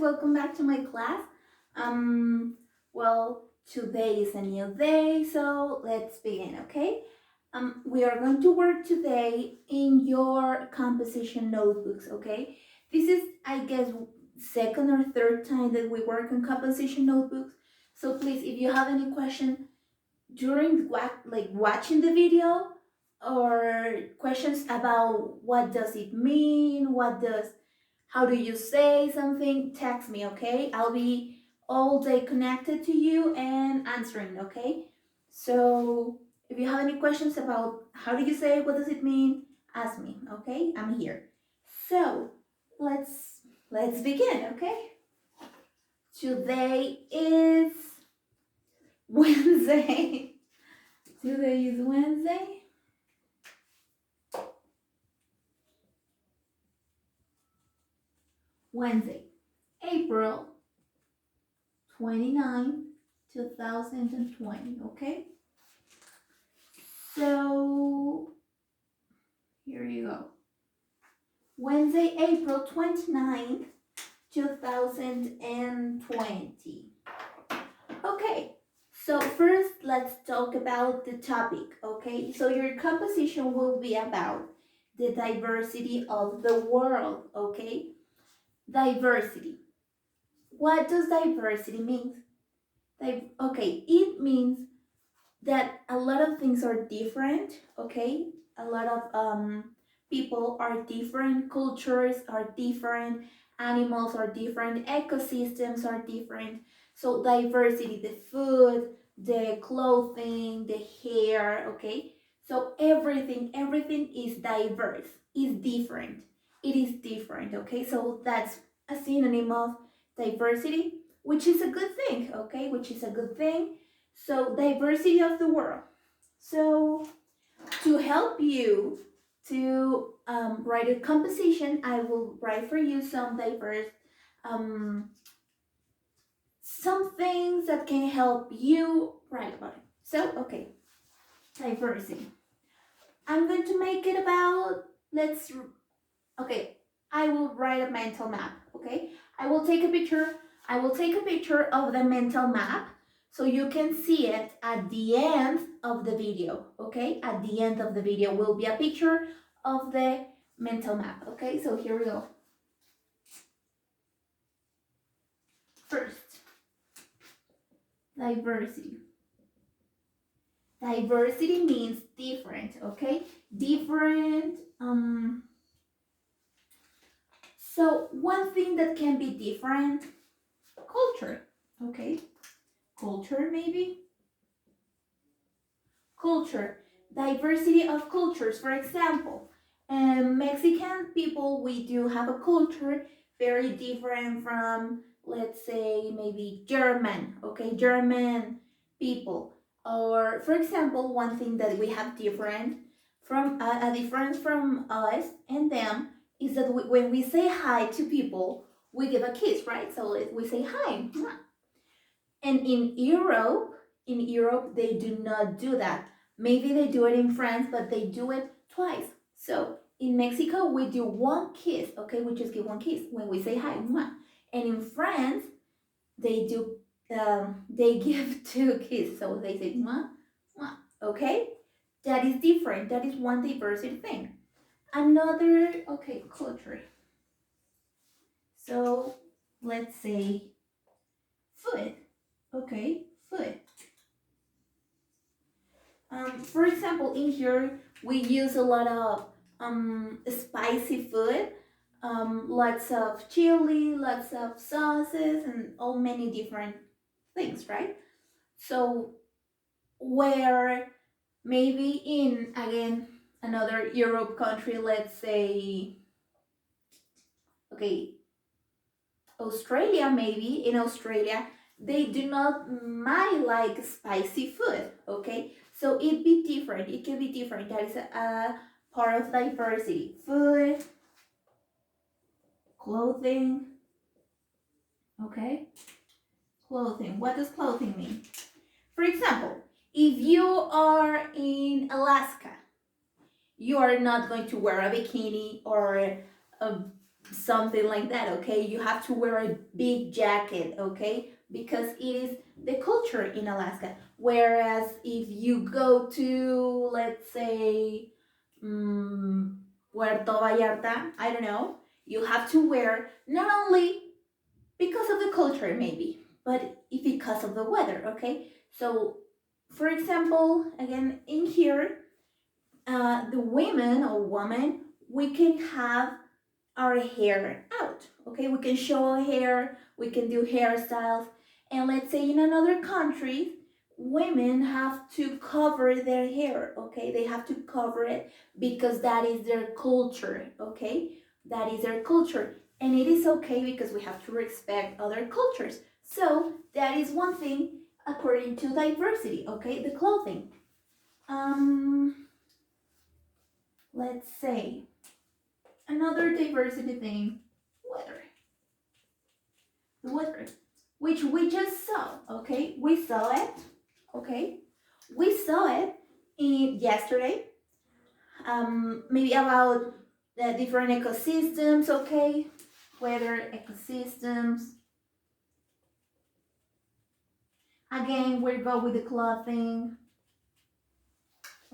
welcome back to my class. Um, well, today is a new day, so let's begin, okay? We are going to work today in your composition notebooks, okay? This is, I guess, second or third time that we work on composition notebooks. So please, if you have any question during watching the video or questions about what does it mean, how do you say something, text me, okay? I'll be all day connected to you and answering, okay? So if you have any questions about how do you say, what does it mean, ask me, okay? I'm here. So let's begin, okay? Today is Wednesday. Today is Wednesday. Wednesday, April 29, 2020, okay? So, here you go. Wednesday, April 29th, 2020. Okay, so first let's talk about the topic, okay? So your composition will be about the diversity of the world, okay? Diversity. What does diversity mean? Okay, it means that a lot of things are different, okay? A lot of people are different, cultures are different, animals are different, ecosystems are different. So diversity, the food, the clothing, the hair, okay? So everything is diverse, is different. It is different, okay? So that's a synonym of diversity, which is a good thing, okay? Which is a good thing. So diversity of the world. So to help you to write a composition, I will write for you some diverse, some things that can help you write about it. So, okay, diversity. I'm going to make it about, okay, I will write a mental map, okay? I will take a picture of the mental map so you can see it at the end of the video, okay? At the end of the video will be a picture of the mental map, okay? So here we go. First, diversity. Diversity means different, okay? Different, so one thing that can be different, culture, okay? Culture, maybe? Culture, diversity of cultures. For example, Mexican people, we do have a culture very different from, let's say, maybe German, okay? German people. Or, for example, one thing that we have different from a difference from us and them is that when we say hi to people, we give a kiss, right? So we say hi. And in Europe, they do not do that. Maybe they do it in France, but they do it twice. So in Mexico, we do one kiss, okay? We just give one kiss when we say hi. And in France, they do, they give two kisses. So they say, okay? That is different. That is one diversity thing. Another, okay, culture. So let's say food, okay? Food. For example, in here we use a lot of spicy food, lots of chili, lots of sauces, and all many different things, right? So where maybe in again another Europe country, let's say, okay, Australia, maybe in Australia they do not might like spicy food, okay? So it be different, it can be different. That is a part of diversity. Food, clothing, okay? Clothing, what does clothing mean? For example, if you are in Alaska, you are not going to wear a bikini or a something like that, okay? You have to wear a big jacket, okay? Because it is the culture in Alaska. Whereas if you go to, let's say, Puerto Vallarta, I don't know, you have to wear not only because of the culture, maybe, but because of the weather, okay? So, for example, again, in here, the women or woman, we can have our hair out, okay? We can show our hair, we can do hairstyles, and let's say in another country, women have to cover their hair, okay? They have to cover it because that is their culture, okay? That is their culture, and it is okay because we have to respect other cultures. So that is one thing according to diversity, okay? The clothing. Let's say another diversity thing, weather. The weather, which we just saw, okay? We saw it, okay? We saw it in yesterday, maybe about the different ecosystems, okay? Weather, ecosystems. Again, we go with the clothing.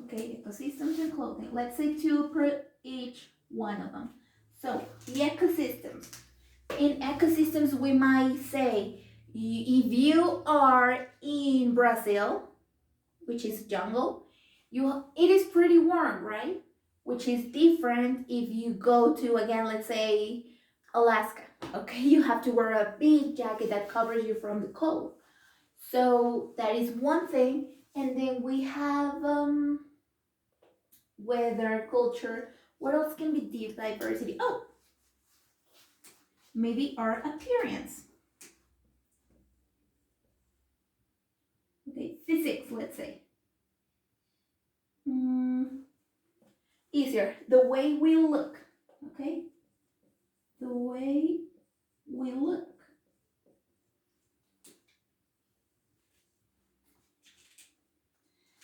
Okay, ecosystems and clothing. Let's say two per each one of them. So, the ecosystems. In ecosystems, we might say if you are in Brazil, which is jungle, it is pretty warm, right? Which is different if you go to, again, let's say Alaska. Okay, you have to wear a big jacket that covers you from the cold. So that is one thing. And then we have weather, culture. What else can be deep diversity? Oh, maybe our appearance. Okay, physics, let's say. Easier. The way we look. Okay? The way we look.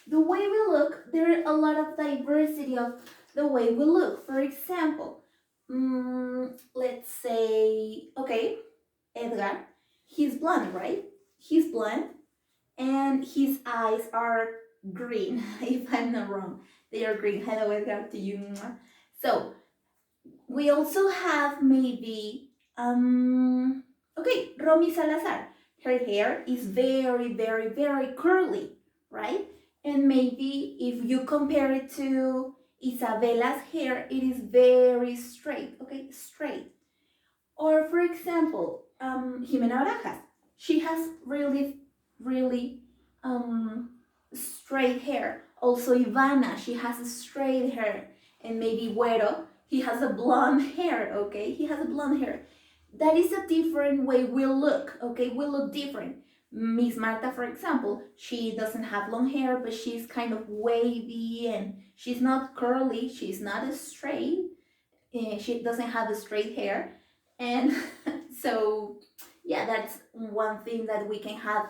The way we look, there are a lot of diversity of the way we look. For example, let's say, okay, Edgar, he's blonde, right? He's blonde, and his eyes are green, if I'm not wrong. They are green. Hello, Edgar, to you. So, we also have maybe, okay, Romy Salazar. Her hair is very, very, very curly, right? And maybe if you compare it to Isabella's hair, it is very straight, okay, straight. Or for example, Jimena Barajas, she has really, really straight hair. Also Ivana, she has a straight hair. And maybe Güero, he has a blonde hair, okay? He has a blonde hair. That is a different way we look, okay? We look different. Miss Marta, for example, she doesn't have long hair, but she's kind of wavy and she's not curly, she's not as straight, she doesn't have a straight hair. And so, yeah, that's one thing that we can have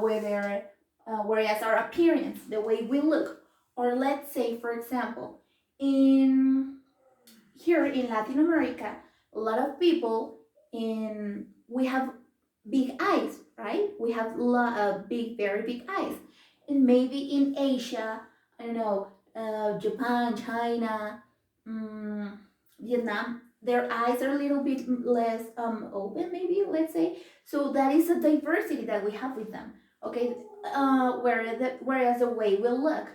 whereas our appearance, the way we look. Or let's say, for example, here in Latin America, a lot of people we have big eyes, right? We have big, very big eyes. And maybe in Asia, I don't know, Japan, China, Vietnam, their eyes are a little bit less open, maybe, let's say. So that is a diversity that we have with them, okay? Whereas the way we look.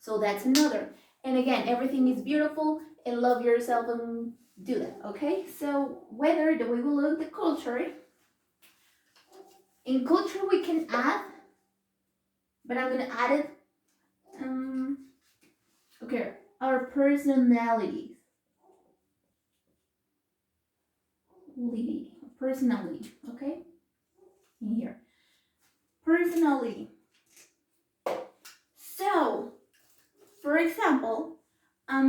So that's another. And again, everything is beautiful and love yourself and do that, okay? So whether the way we look, the culture. In culture we can add, but I'm gonna add it. Okay, our personalities. Personality, okay? In here. Personality. So, for example, a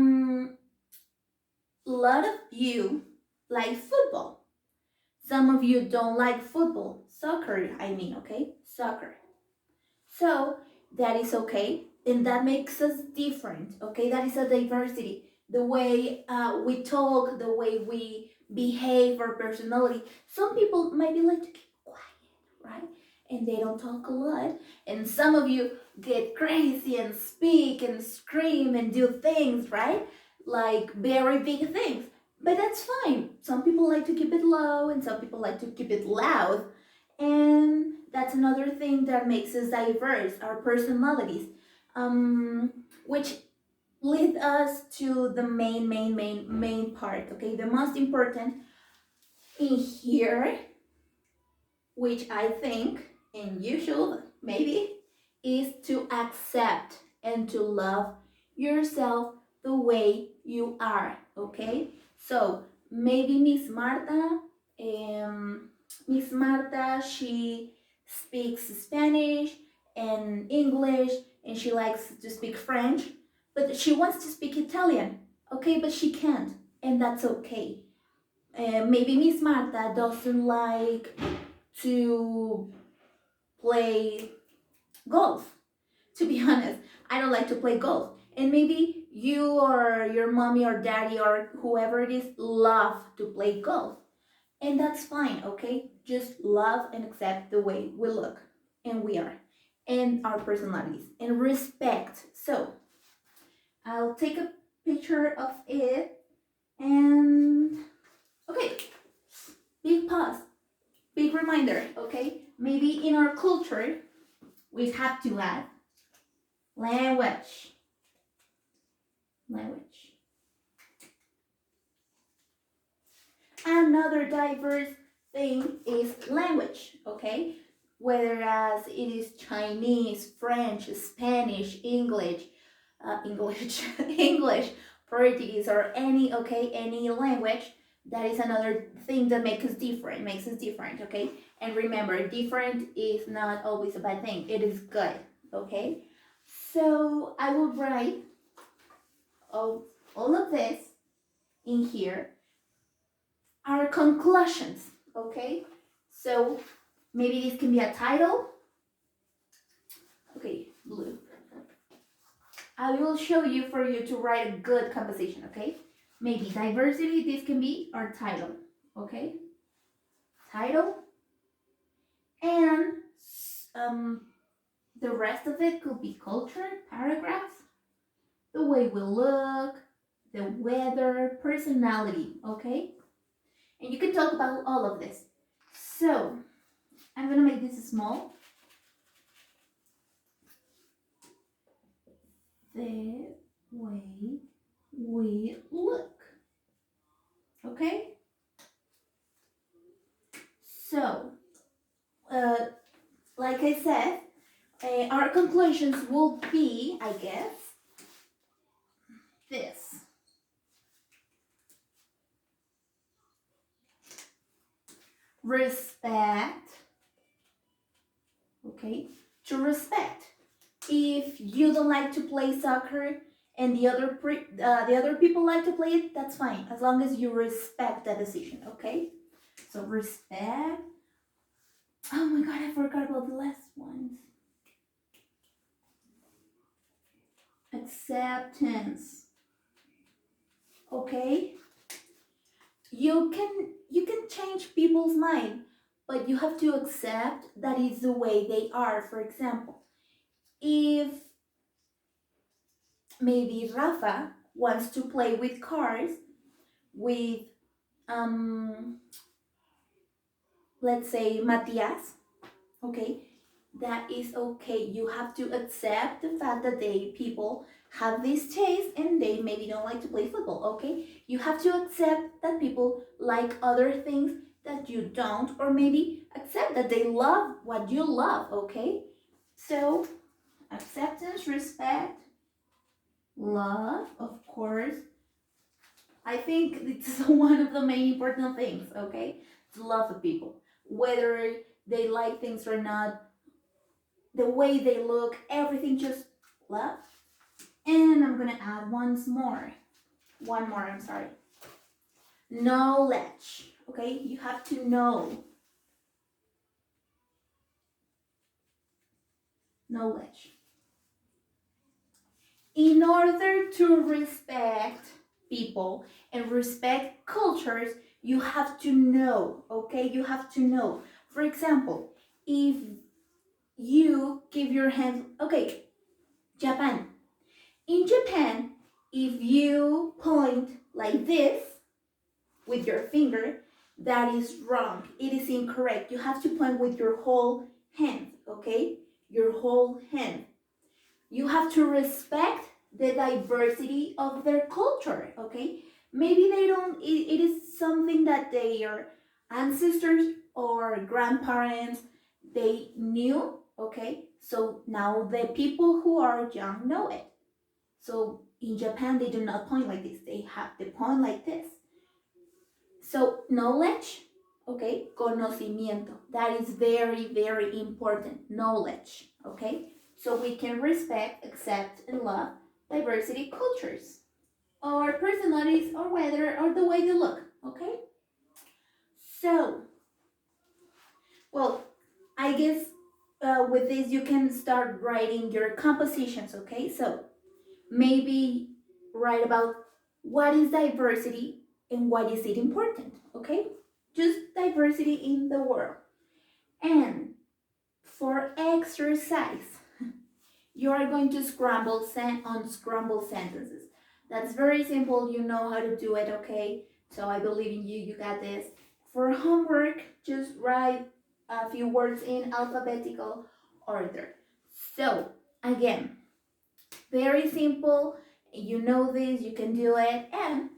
lot of you like football. Some of you don't like football. Soccer, I mean, okay? Soccer. So, that is okay. And that makes us different, okay? That is a diversity. The way we talk, the way we behave or personality. Some people might be like to keep quiet, right? And they don't talk a lot. And some of you get crazy and speak and scream and do things, right? Like very big things. But that's fine. Some people like to keep it low and some people like to keep it loud. And that's another thing that makes us diverse, our personalities. Which lead us to the main part, okay? The most important in here, which I think, and you should maybe, is to accept and to love yourself the way you are, okay? So maybe Miss Marta, she speaks Spanish and English, and she likes to speak French, but she wants to speak Italian, okay? But she can't, and that's okay. Maybe Miss Marta doesn't like to play golf. To be honest, I don't like to play golf. And maybe you or your mommy or daddy or whoever it is love to play golf. And that's fine, okay? Just love and accept the way we look and we are and our personalities and respect. So I'll take a picture of it and okay, big pause, big reminder, okay? Maybe in our culture, we have to add language. Another diverse thing is language, okay? Whereas it is Chinese, French, Spanish, English, English, Portuguese, or any language. That is another thing that makes us different, okay? And remember, different is not always a bad thing. It is good, okay? So I will write all of this in here. Our conclusions, okay? So maybe this can be a title. Okay, blue. I will show you for you to write a good composition, okay? Maybe diversity, this can be our title, okay? Title. And the rest of it could be culture, paragraphs, the way we look, the weather, personality, okay? And you can talk about all of this. So, I'm gonna make this small. The way we look. Okay? So, like I said, our conclusions will be, I guess, this. Respect. Okay? To respect. If you don't like to play soccer and the other people like to play it, that's fine, as long as you respect that decision, okay? So respect. Oh my god, I forgot about the last ones. Acceptance. Okay? You can change people's mind, but you have to accept that is the way they are. For example, if maybe Rafa wants to play with cars with let's say Matias, okay, that is okay. You have to accept the fact that people have this taste and they maybe don't like to play football, okay? You have to accept that people like other things that you don't, or maybe accept that they love what you love, okay? So acceptance, respect, love, of course. I think it's one of the main important things, okay? To love the people, whether they like things or not, the way they look, everything, just love. And I'm gonna add one more, I'm sorry. Knowledge, okay? You have to know. Knowledge. In order to respect people and respect cultures, You have to know, okay? You have to know. For example, if you give your hand, okay, Japan. In Japan, if you point like this with your finger, that is wrong. It is incorrect. You have to point with your whole hand, okay? Your whole hand. You have to respect the diversity of their culture, okay? Maybe they don't, it is something that their ancestors or grandparents, they knew, okay? So now the people who are young know it. So in Japan, they do not point like this. They have the point like this. So knowledge, okay, conocimiento. That is very, very important. Knowledge, okay? So we can respect, accept, and love diversity cultures or personalities or weather or the way they look, okay? So, well, I guess with this you can start writing your compositions, okay? So maybe write about what is diversity and why is it important, okay? Just diversity in the world. And for exercise, you are going to unscramble sentences. That's very simple. You know how to do it, okay? So I believe in you. You got this. For homework, just write a few words in alphabetical order. So again, very simple. You know this. You can do it. And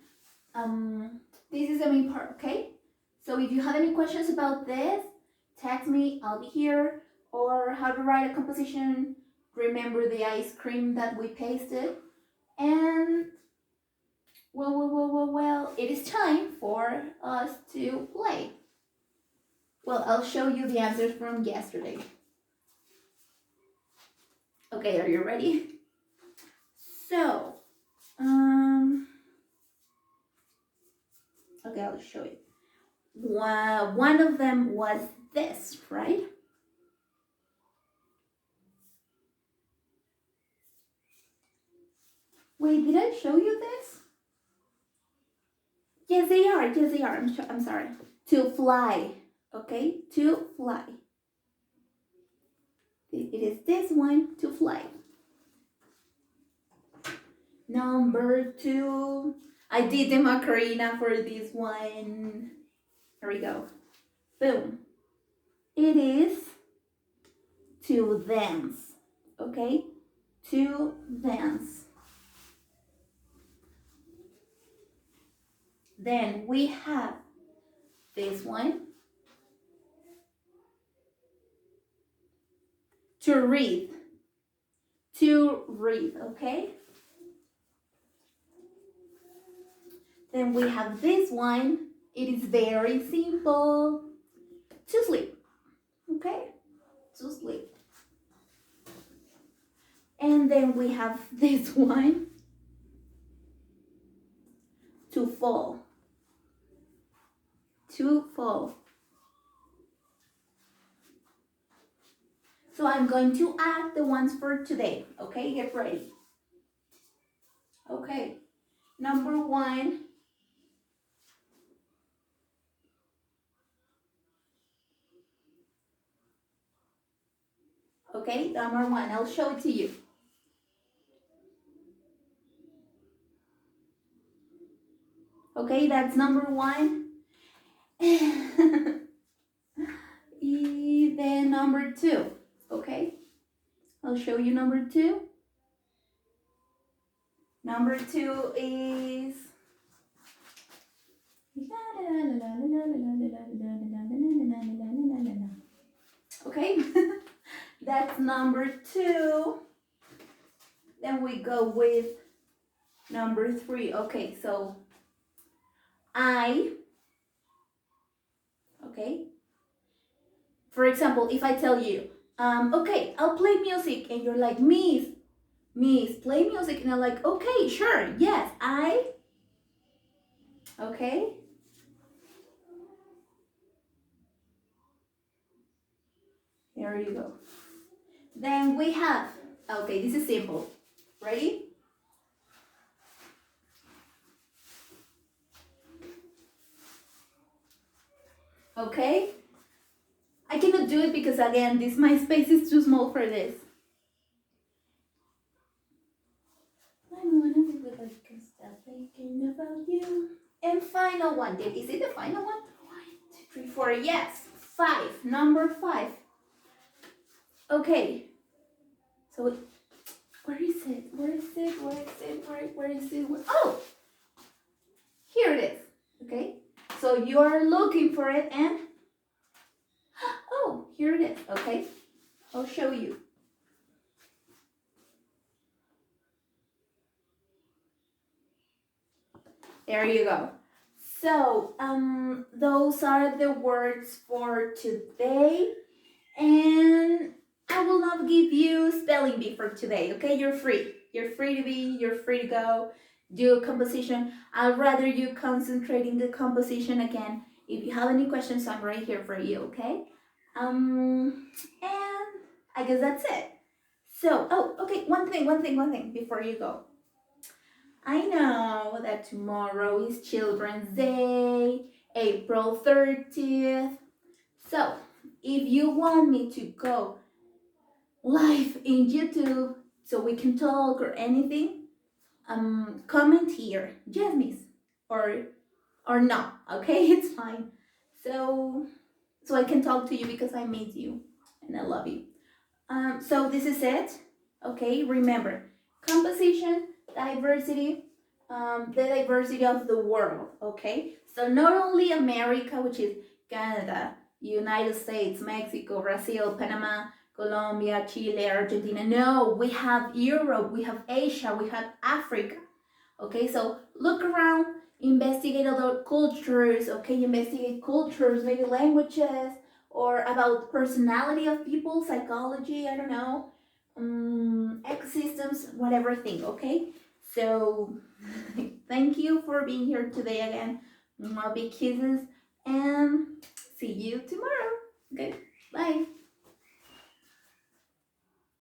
this is the main part, okay? So if you have any questions about this, text me. I'll be here. Or how to write a composition. Remember the ice cream that we pasted. And well, it is time for us to play. Well, I'll show you the answers from yesterday. Okay, are you ready? So, okay, I'll show you. One of them was this, right? Wait, did I show you this? Yes, they are. Yes, they are. I'm sorry. To fly. Okay, to fly. It is this one, to fly. Number 2. I did the Macarena for this one. Here we go. Boom. It is to dance. Okay? To dance. Then we have this one. To read. To read, okay? Then we have this one. It is very simple. To sleep. Okay? To sleep. And then we have this one. To fall. To fall. So I'm going to add the ones for today. Okay, get ready. Okay, number 1. Okay, number 1. I'll show it to you. Okay, that's number 1. Then number 2. Okay, I'll show you number 2. Number 2 is okay. That's number 2. Then we go with number 3. Okay, so okay. For example, if I tell you, okay, I'll play music, and you're like, Miss, play music, and I'm like, okay, sure, yes, okay. Here you go. Then we have, okay, this is simple. Ready? Okay? I cannot do it because again, my space is too small for this. I wanna be with you, can stop thinking about you. And final one. Is it the final one? 1, 2, 3, 4. Yes. 5. Number 5. Okay. So where is it? Where is it? Where is it? Where is it? Oh! Here it is. Okay. So you are looking for it and oh, here it is. Okay. I'll show you. There you go. So, those are the words for today. And I will not give you spelling bee for today, okay? You're free. You're free to go do a composition. I'd rather you concentrate in the composition again. If you have any questions, I'm right here for you, okay? And I guess that's it. So, oh, okay, one thing before you go. I know that tomorrow is Children's Day, April 30th. So, if you want me to go live in YouTube so we can talk or anything, comment here, yes, miss, or no, okay, it's fine. So I can talk to you because I miss you and I love you. So this is it. Okay, remember, composition, diversity, the diversity of the world. Okay, so not only America, which is Canada, United States, Mexico, Brazil, Panama, Colombia, Chile, Argentina. No, we have Europe, we have Asia, we have Africa. Okay, so look around, investigate other cultures. Okay, investigate cultures, maybe languages, or about personality of people, psychology, I don't know, ecosystems, whatever thing. Okay, so thank you for being here today again. Big kisses and see you tomorrow.